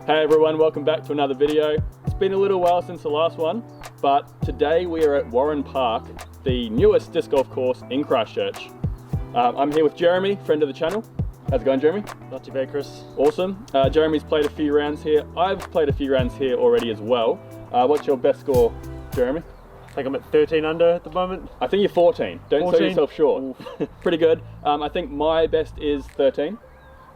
Hey everyone, welcome back to another video. It's been a little while since the last one, but today we are at Warren Park, the newest disc golf course in Christchurch. I'm here with Jeremy, friend of the channel. How's it going, Jeremy? Not too bad, Chris. Awesome. Jeremy's played a few rounds here. I've played a few rounds here already as well. What's your best score, Jeremy? I think I'm at 13 under at the moment. I think you're 14. Don't 14? sell yourself short. Pretty good. I think my best is 13,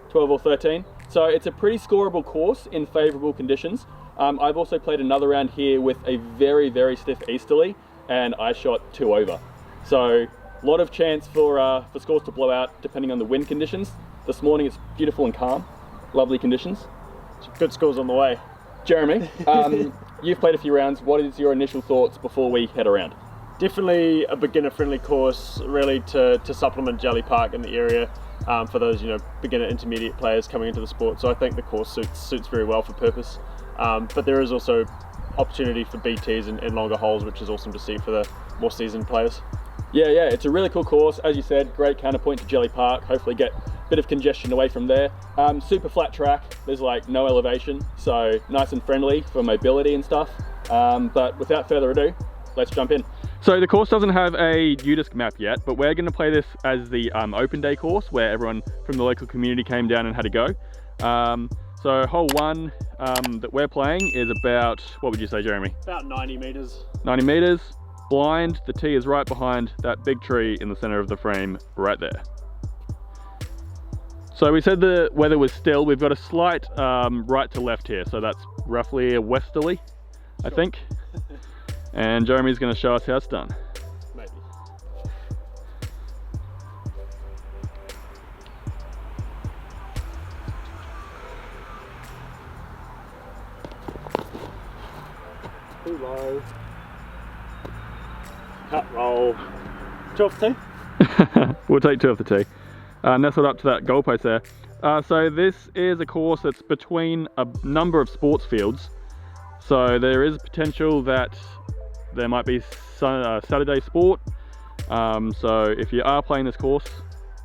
12 or 13. So it's a pretty scoreable course in favourable conditions. I've also played another round here with a very, very stiff easterly, and I shot 2 over. So a lot of chance for scores to blow out depending on the wind conditions. This morning it's beautiful and calm, lovely conditions. Good scores on the way. Jeremy, you've played a few rounds. What is your initial thoughts before we head around? Definitely a beginner-friendly course, really to supplement Jelly Park in the area. For those beginner intermediate players coming into the sport, so I think the course suits very well for purpose, but there is also opportunity for BTs and longer holes, which is awesome to see for the more seasoned players. Yeah, it's a really cool course, as you said. Great counterpoint to Jelly Park. Hopefully get a bit of congestion away from there. Super flat track, there's like no elevation, so nice and friendly for mobility and stuff. But without further ado, let's jump in. So the course doesn't have a UDisc map yet, but we're going to play this as the open day course where everyone from the local community came down and had a go. So hole 1 that we're playing is about, what would you say, Jeremy? About 90 metres. 90 metres, blind. The tee is right behind that big tree in the centre of the frame right there. So we said the weather was still. We've got a slight right to left here, so that's roughly a westerly, I think. And Jeremy's going to show us how it's done. Maybe. Too low. Cut roll. 2 off the tee? We'll take 2 off the tee. Nestled up to that goalpost there. So this is a course that's between a number of sports fields. So there is potential that there might be Saturday sport. So if you are playing this course,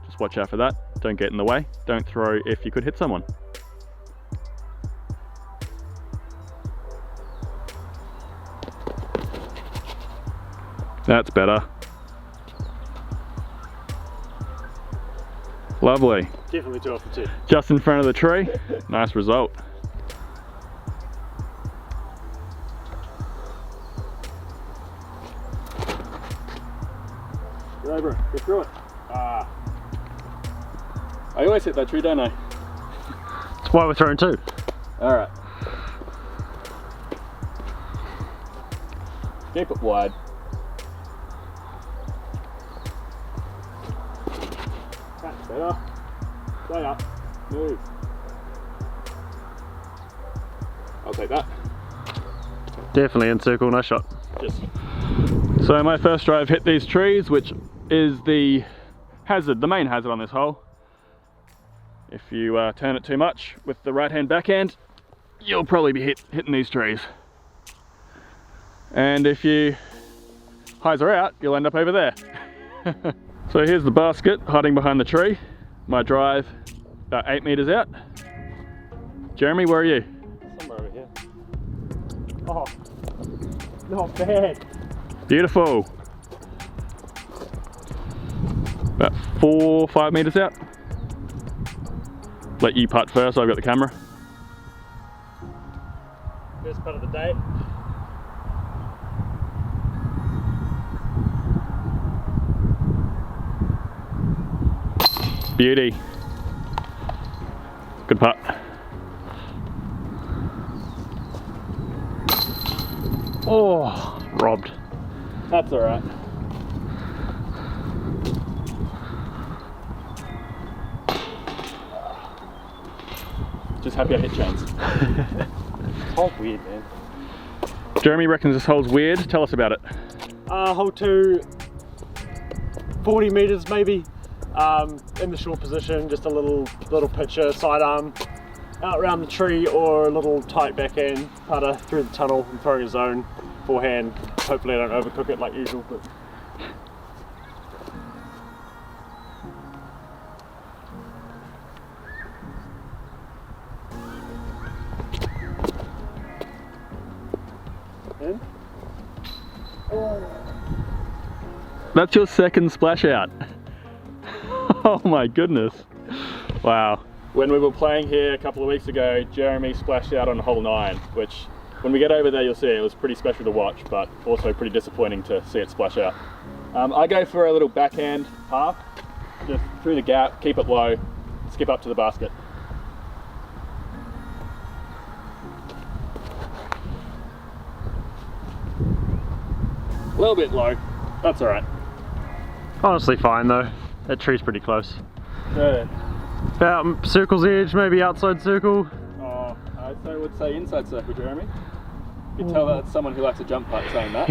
just watch out for that. Don't get in the way. Don't throw if you could hit someone. That's better. Lovely. Definitely 2 off the tee. Just in front of the tree. Nice result. Go over, get through it. I always hit that tree, don't I? That's why we're throwing 2. Alright. Keep it wide. That's better. Stay up. Move. I'll take that. Definitely in circle, nice shot. Just. So my first drive hit these trees, which is the hazard, the main hazard on this hole. If you turn it too much with the right hand backhand, you'll probably be hitting these trees. And if you hyzer out, you'll end up over there. So here's the basket hiding behind the tree. My drive about 8 meters out. Jeremy, where are you? Somewhere over here. Oh, not bad. Beautiful. About 4-5 meters out. Let you putt first, I've got the camera. First putt of the day. Beauty. Good putt. Oh, robbed. That's all right. Just happy I hit chains. Hole's weird, man. Jeremy reckons this hole's weird. Tell us about it. Hole 2, 40 meters maybe. In the short position, just a little pitcher, sidearm, out around the tree, or a little tight backhand putter through the tunnel and throwing a zone, forehand. Hopefully I don't overcook it like usual. But That's your second splash out. Oh my goodness. Wow. When we were playing here a couple of weeks ago, Jeremy splashed out on hole 9, which when we get over there you'll see it was pretty special to watch, but also pretty disappointing to see it splash out. I go for a little backhand par, just through the gap, keep it low, skip up to the basket. A little bit low, that's alright. Honestly fine though, that tree's pretty close. Yeah. About circle's edge, maybe outside circle. Oh, I would say inside circle, Jeremy. You can tell that's someone who likes a jump putt saying that.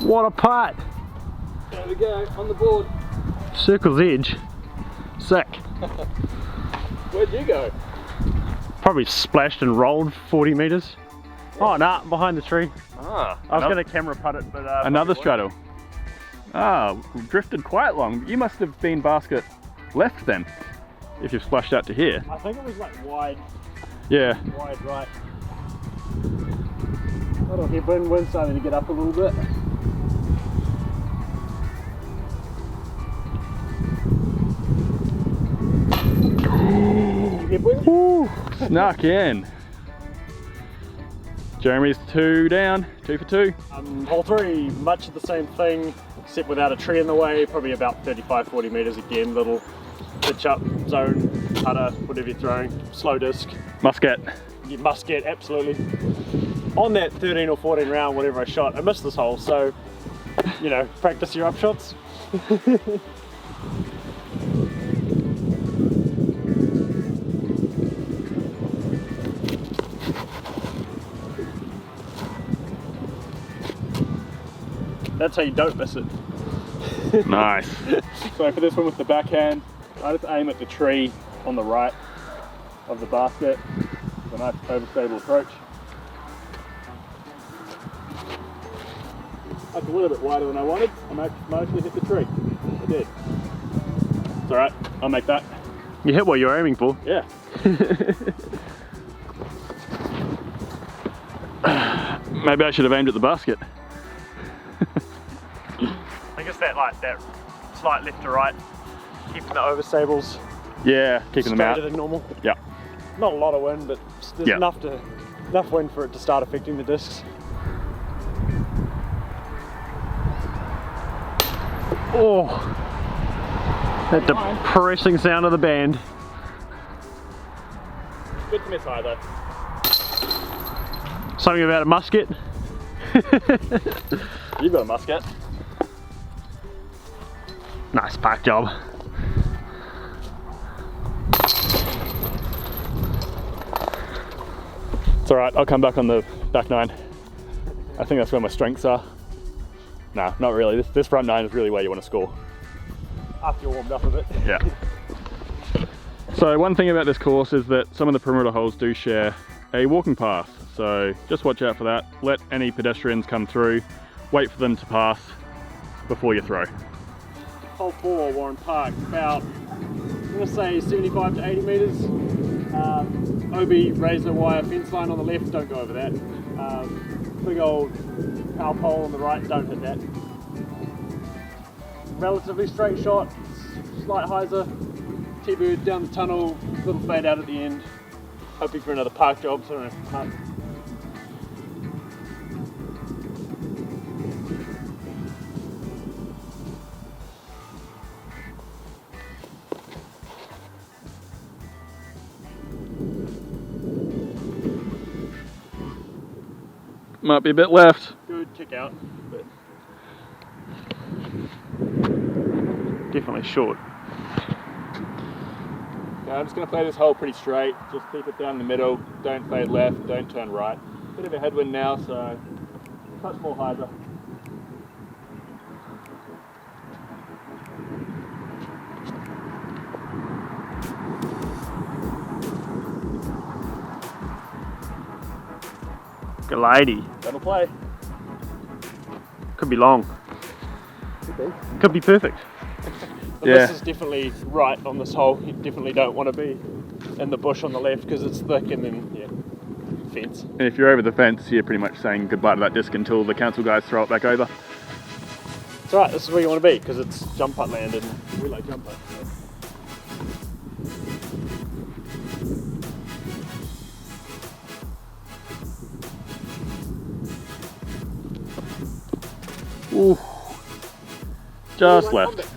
What a putt! There we go, on the board. Circle's edge. Sick. Where'd you go? Probably splashed and rolled 40 metres. Oh, nah, behind the tree. Ah, I was going to camera putt it, but... another straddle. Ah, drifted quite long. You must have been basket left then, if you've splashed out to here. I think it was like wide. Yeah. Wide right. Little headwind, wind starting to get up a little bit. Headwind? Woo, snuck in. Jeremy's 2 down, 2 for 2. Hole 3, much of the same thing, except without a tree in the way, probably about 35-40 metres again, little pitch up, zone, putter, whatever you're throwing, slow disc. Muscat. You must get, absolutely. On that 13 or 14 round, whatever I shot, I missed this hole, so, you know, practice your up shots. That's how you don't miss it. Nice. So for this one with the backhand, I just aim at the tree on the right of the basket. It's a nice overstable approach. That's a little bit wider than I wanted. I might actually hit the tree. I did. It's alright, I'll make that. You hit what you're aiming for. Yeah. Maybe I should have aimed at the basket. I guess that slight left to right, keeping the overstables Yeah, keeping them out. straighter than normal. Yeah. Not a lot of wind, but there's enough wind for it to start affecting the discs. Oh, that depressing sound of the band. Good to miss high though. Something about a musket. You've got a musket. Nice park job. It's alright, I'll come back on the back 9. I think that's where my strengths are. No, not really. This front 9 is really where you want to score. After you're warmed up a bit. Yeah. So one thing about this course is that some of the perimeter holes do share a walking path. So just watch out for that. Let any pedestrians come through. Wait for them to pass before you throw. Hole 4, Warren Park, about, I'm going to say 75 to 80 metres. OB razor wire fence line on the left, don't go over that. Big old power pole on the right, don't hit that. Relatively straight shot, slight hyzer, T-bird down the tunnel, little fade out at the end. Hoping for another park job, so I don't have to putt. Might be a bit left. Good kick out, but definitely short. Yeah, I'm just going to play this hole pretty straight. Just keep it down the middle. Don't fade left, don't turn right. Bit of a headwind now, so a touch more hyzer. Glidey. That'll play. Could be long. Could be. Could be perfect. And this is definitely right on this hole. You definitely don't want to be in the bush on the left because it's thick, and then fence. And if you're over the fence, you're pretty much saying goodbye to that disc until the council guys throw it back over. It's alright, this is where you want to be because it's jump putt land and we like jump putt. Ooh, just left.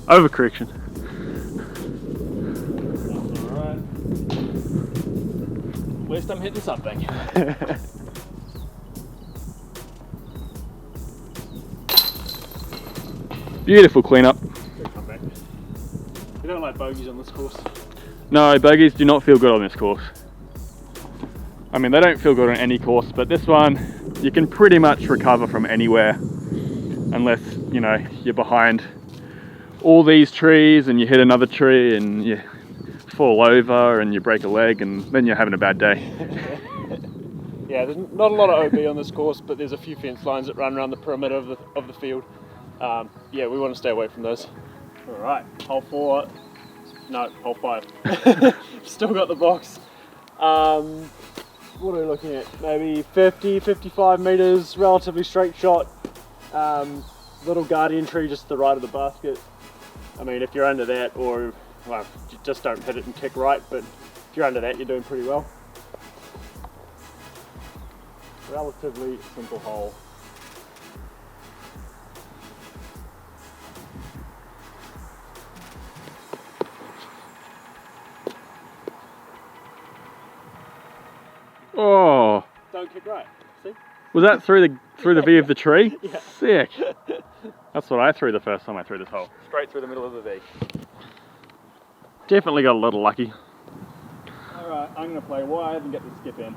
Overcorrection. Alright. At least I'm hitting something. Beautiful cleanup. We don't like bogeys on this course. No, bogeys do not feel good on this course. I mean, they don't feel good on any course, but this one, you can pretty much recover from anywhere, unless, you know, you're behind all these trees and you hit another tree and you fall over and you break a leg, and then you're having a bad day. Yeah, there's not a lot of OB on this course, but there's a few fence lines that run around the perimeter of the field. Yeah, we want to stay away from those. Alright, hole 4. No, hole 5. Still got the box. What are we looking at? Maybe 50, 55 metres, relatively straight shot. Little guardian tree just to the right of the basket. I mean, if you're under that, or, well, you just don't hit it and kick right, but if you're under that, you're doing pretty well. Relatively simple hole. Oh, Don't kick right, see? was that through the V of the tree? Yeah. Sick. That's what I threw the first time I threw this hole. Straight through the middle of the V. Definitely got a little lucky. Alright, I'm going to play wide and get the skip in.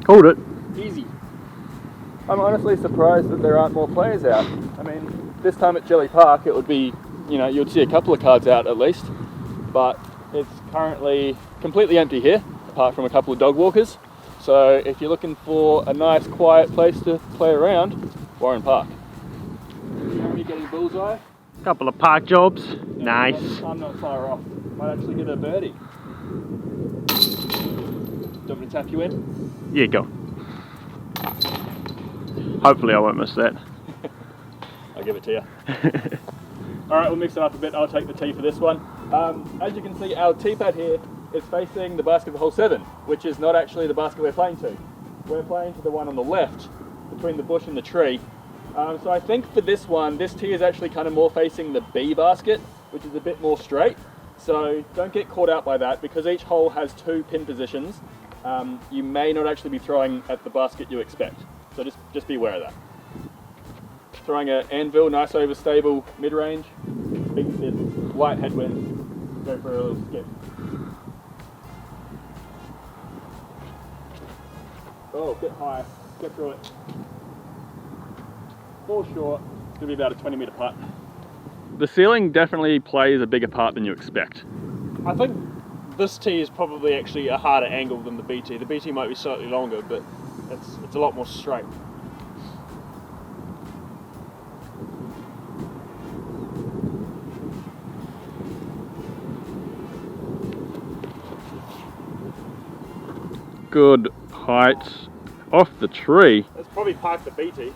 Called it. Easy. I'm honestly surprised that there aren't more players out. I mean, this time at Jelly Park it would be, you know, you'd see a couple of cards out at least, but it's currently completely empty here, apart from a couple of dog walkers. So if you're looking for a nice quiet place to play around, Warren Park. Jeremy getting bullseye. Couple of park jobs. Nice. I'm not far off. Might actually get a birdie. Do you want me to tap you in? Yeah, go. Hopefully I won't miss that. I'll give it to you. Alright, we'll mix it up a bit. I'll take the tee for this one. As you can see, our tee pad here is facing the basket of hole 7, which is not actually the basket we're playing to. We're playing to the one on the left, between the bush and the tree. So I think for this one, this tee is actually kind of more facing the B basket, which is a bit more straight. So don't get caught out by that, because each hole has 2 pin positions. You may not actually be throwing at the basket you expect. So just be aware of that. Throwing an anvil, nice overstable mid-range, big spin, light headwind, go for a little skip. Oh, get high, get through it. Fall short, it's going to be about a 20-metre putt. The ceiling definitely plays a bigger part than you expect. I think this tee is probably actually a harder angle than the BT. The BT might be slightly longer, but it's a lot more straight. Good height off the tree. Let's probably park the BT.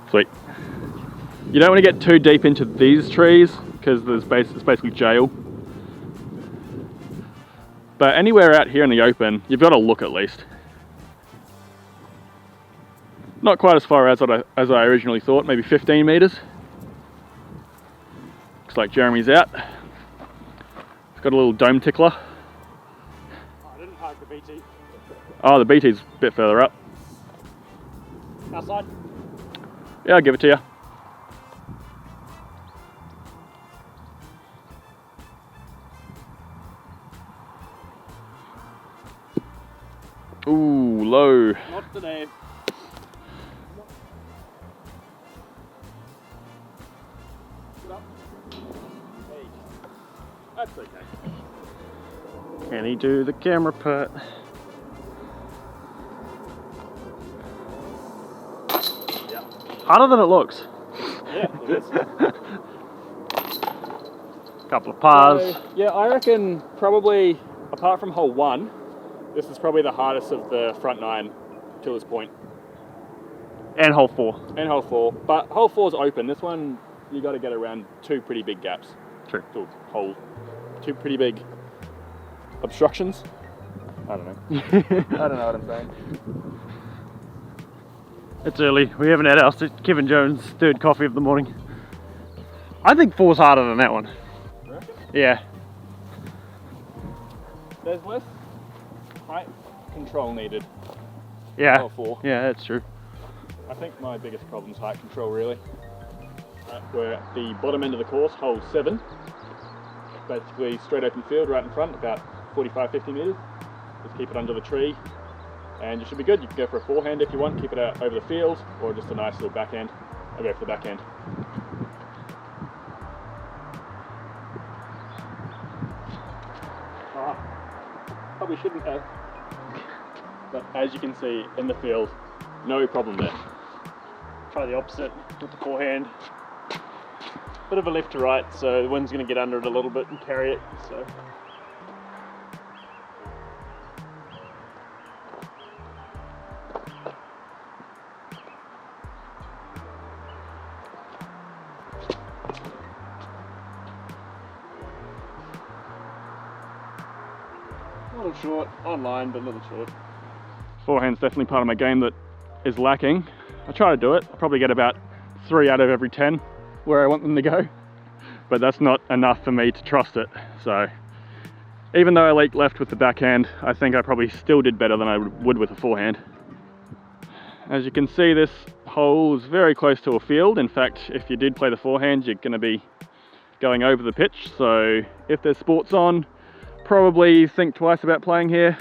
Sweet. You don't want to get too deep into these trees because it's basically jail. But anywhere out here in the open, you've got to look at least. Not quite as far as I originally thought, maybe 15 meters. Looks like Jeremy's out. He's got a little dome tickler. I didn't park the BT. Oh, the BT's a bit further up. Outside? Yeah, I'll give it to you. Ooh, low. Not today. That's okay. Can he do the camera putt? Yeah. Harder than it looks. Yeah, it is. Couple of pars. So, yeah, I reckon probably, apart from hole 1, this is probably the hardest of the front 9 till this point. And hole 4. And hole 4. But hole 4 is open. This one, you got to get around 2 pretty big gaps. True. Two pretty big obstructions. I don't know. I don't know what I'm saying. It's early. We haven't had our Kevin Jones' third coffee of the morning. I think 4's harder than that one. You reckon? Yeah. There's less height control needed. Yeah. Hole 4. Yeah, that's true. I think my biggest problem is height control, really. We're at the bottom end of the course, hole 7. Basically straight open field right in front, about 45-50 metres. Just keep it under the tree and you should be good. You can go for a forehand if you want, keep it out over the field, or just a nice little backhand. I'll go for the backhand. Probably shouldn't have. But as you can see in the field, no problem there. Try the opposite with the forehand. Bit of a left to right, so the wind's going to get under it a little bit and carry it. So. A little short, online, but a little short. Forehand's definitely part of my game that is lacking. I try to do it. I probably get about 3 out of every 10 where I want them to go, but that's not enough for me to trust it. So even though I leaked left with the backhand, I think I probably still did better than I would with a forehand. As you can see, this hole is very close to a field. In fact, if you did play the forehand, you're going to be going over the pitch. So if there's sports on, probably think twice about playing here,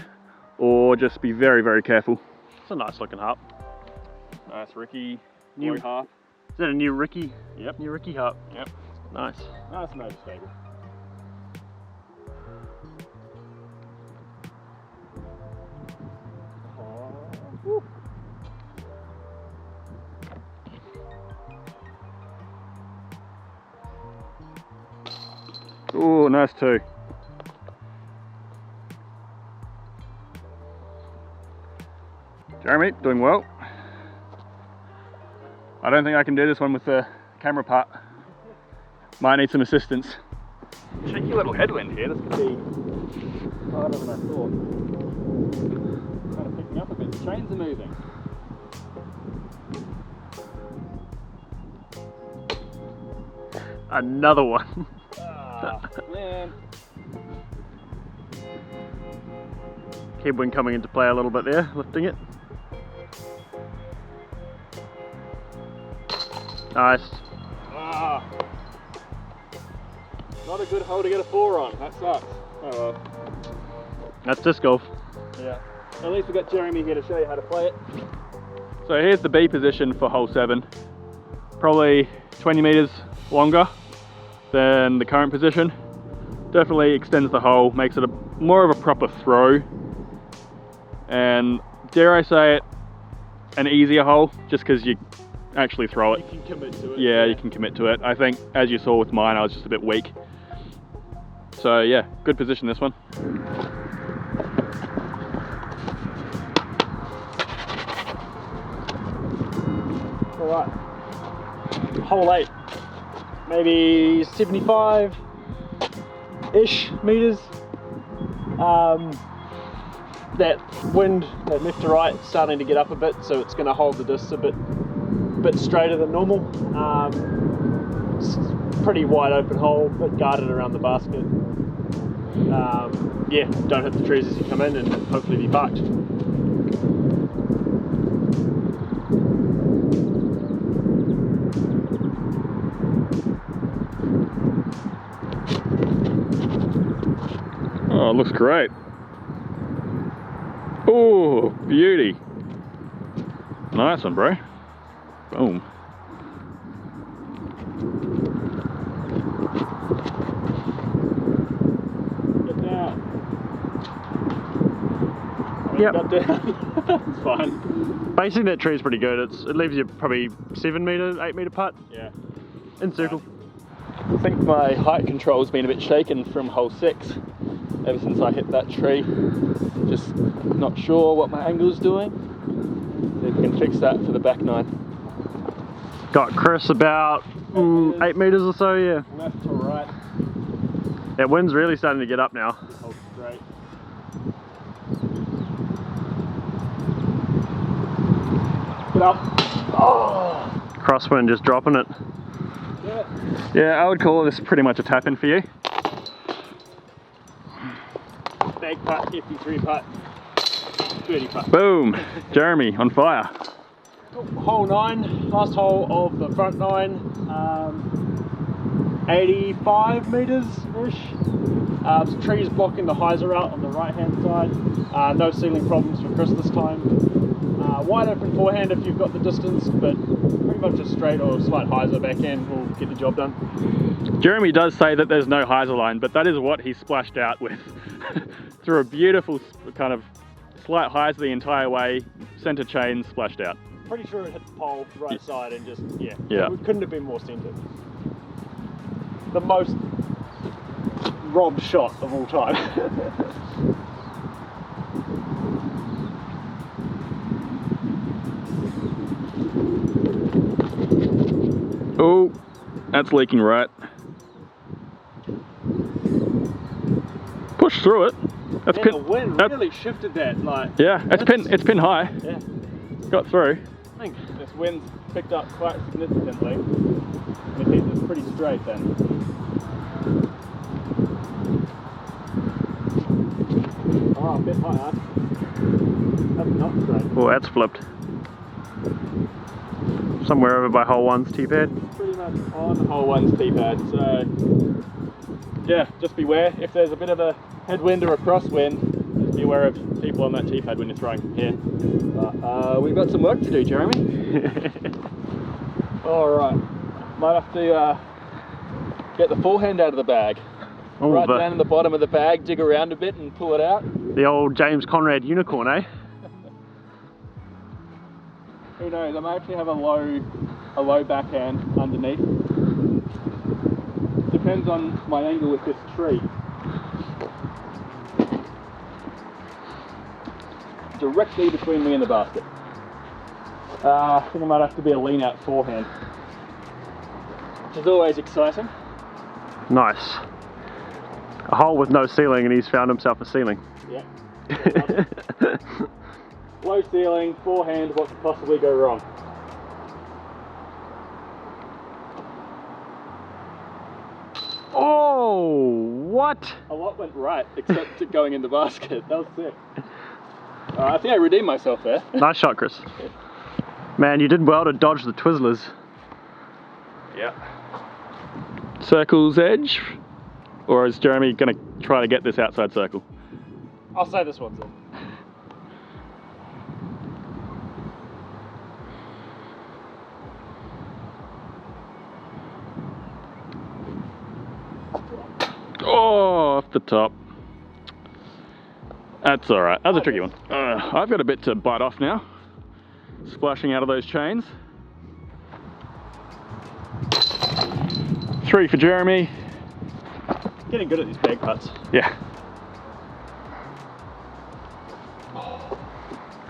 or just be very, very careful. It's a nice looking harp. Nice Ricky New harp. Is that a new Ricky? Yep. New Ricky harp. Yep. Nice. Nice and overstable. Oh, nice too. Jeremy, doing well. I don't think I can do this one with the camera part. Might need some assistance. Cheeky little headwind here. This could be harder than I thought. Kind of picking up a bit. The trains are moving. Another one. Ah, man. Headwind coming into play a little bit there, lifting it. Nice. Ah. Not a good hole to get a 4 on. That sucks. Oh well. That's disc golf. Yeah. At least we got Jeremy here to show you how to play it. So here's the B position for hole 7. Probably 20 meters longer than the current position. Definitely extends the hole, makes it more of a proper throw. And dare I say it, an easier hole, just because you actually throw it. You can commit to it. Yeah, you can commit to it. I think, as you saw with mine, I was just a bit weak. So yeah, good position this one. Alright. Hole 8. Maybe 75-ish meters. That wind, that left to right, starting to get up a bit, so it's going to hold the disc a bit straighter than normal. It's pretty wide open hole, but guarded around the basket. Yeah, don't hit the trees as you come in, and hopefully be parked. Oh, it looks great. Oh, beauty. Nice one, bro. Boom. Get down. Yep. Got down. It's fine. Basically that tree's pretty good. It leaves you probably 7 metre, 8 metre putt. Yeah. In circle. I think my height control's been a bit shaken from hole 6 ever since I hit that tree. Just not sure what my angle's doing. See if we can fix that for the back 9. Got Chris about 8 metres or so, yeah. Left to right. That wind's really starting to get up now. Hold straight. Get up. Oh! Crosswind just dropping it. Yeah, I would call this pretty much a tap-in for you. Bag putt, 53 putt, 30 putt. Boom! Jeremy, on fire. Hole 9, last hole of the front 9, 85 metres-ish. Some trees blocking the hyzer out on the right-hand side. No ceiling problems for Chris this time. Wide open forehand if you've got the distance, but pretty much a straight or slight hyzer backhand will get the job done. Jeremy does say that there's no hyzer line, but that is what he splashed out with. Through a beautiful kind of slight hyzer the entire way, center chain splashed out. Pretty sure it hit the pole right side and just, yeah. Yeah. It couldn't have been more centered. The most robbed shot of all time. Oh, that's leaking right. Push through it. That's Man, pin. the wind really shifted that, like. Yeah, it's pin high. Yeah. Got through. I think This wind's picked up quite significantly. It keeps us pretty straight then. oh, a bit higher. That's not straight. Oh, that's flipped. Somewhere over by hole 1's tee pad. Pretty much on hole 1's tee pad. So yeah, just beware if there's a bit of a headwind or a crosswind. Just be aware of people on that tee pad when you're throwing from here. We've got some work to do, Jeremy. Alright, might have to get the forehand out of the bag. Ooh, Right down in the bottom of the bag, dig around a bit and pull it out. The old James Conrad unicorn, eh? Who knows, I may actually have a low backhand underneath. Depends on my angle with this tree. Directly between me and the basket. I think I might have to be a lean out forehand, which is always exciting. Nice. A hole with no ceiling and he's found himself a ceiling. Yeah. Low ceiling, forehand, what could possibly go wrong? Oh, what? A lot went right, except it going in the basket. That was sick. I think I redeemed myself there. Nice shot, Chris. Man, you did well to dodge the Twizzlers. Yeah. Circle's edge? Or is Jeremy going to try to get this outside circle? I'll say this one's in. Oh, off the top. That's alright. That was a tricky one. I've got a bit to bite off now. Splashing out of those chains. 3 for Jeremy. Getting good at these bag putts. Yeah.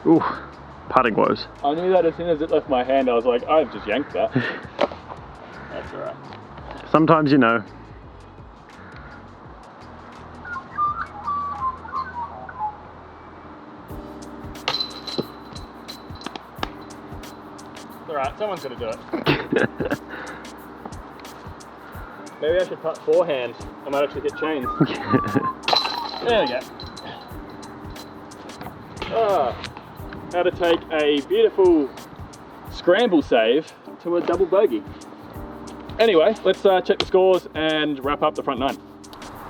Ooh, putting woes. I knew that as soon as it left my hand, I was like, I've just yanked that. That's alright. Sometimes you know. Alright, someone's gonna do it. Maybe I should putt forehand. I might actually hit chains. There we go. How to take a beautiful scramble save to a double bogey. Anyway, let's check the scores and wrap up the front 9.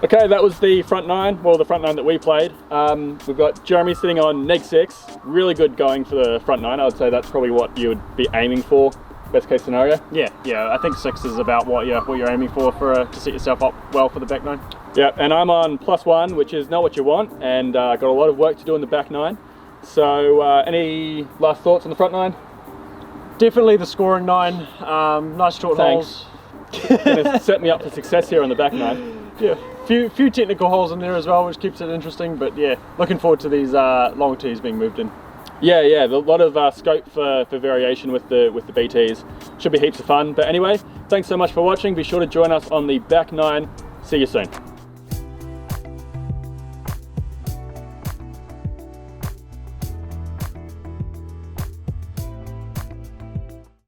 Okay, that was the front nine, well the front nine that we played. We've got Jeremy sitting on neg-6, really good going for the front nine. I would say that's probably what you would be aiming for, best case scenario. Yeah, I think 6 is about what you're aiming for to set yourself up well for the back nine. Yeah, and I'm on +1, which is not what you want, and got a lot of work to do in the back nine. So any last thoughts on the front nine? Definitely the scoring 9, nice short Thanks. holes. Gonna set me up for success here on the back nine. Yeah, few technical holes in there as well, which keeps it interesting. But yeah, looking forward to these long tees being moved in. Yeah, a lot of scope for variation with the BTs. Should be heaps of fun. But anyway, thanks so much for watching. Be sure to join us on the back nine. See you soon.